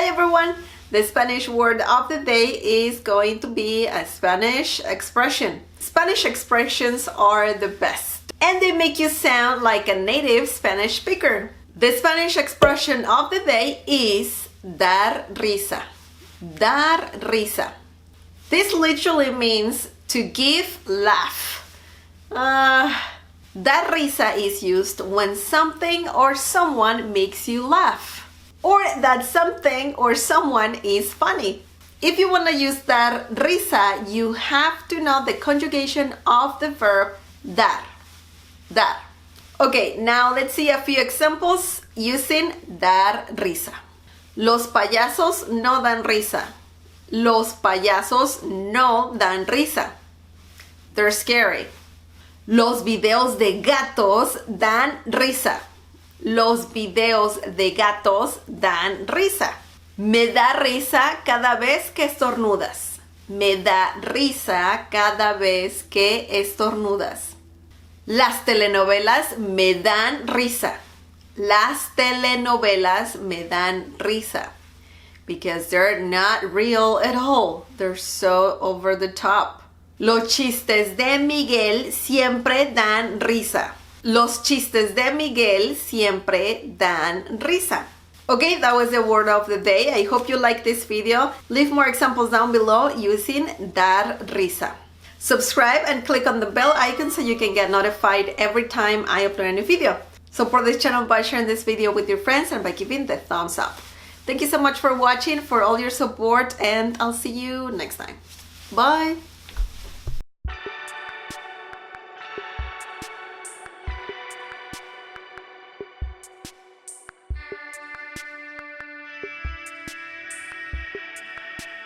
Hi everyone! The Spanish word of the day is going to be a Spanish expression. Spanish expressions are the best, and they make you sound like a native Spanish speaker. The Spanish expression of the day is dar risa. Dar risa. This literally means to give laugh. Dar risa is used when something or someone makes you laugh, or that something or someone is funny. If you want to use dar risa, you have to know the conjugation of the verb dar. Dar. Okay, now let's see a few examples using dar risa. Los payasos no dan risa. Los payasos no dan risa. They're scary. Los videos de gatos dan risa. Los videos de gatos dan risa. Me da risa cada vez que estornudas. Me da risa cada vez que estornudas. Las telenovelas me dan risa. Las telenovelas me dan risa. Because they're not real at all. They're so over the top. Los chistes de Miguel siempre dan risa. Los chistes de Miguel siempre dan risa. Okay, that was the word of the day. I hope you like this video. Leave more examples down below using dar risa. Subscribe and click on the bell icon so you can get notified every time I upload a new video. Support this channel by sharing this video with your friends and by giving the thumbs up. Thank you so much for watching, for all your support, and I'll see you next time. Bye!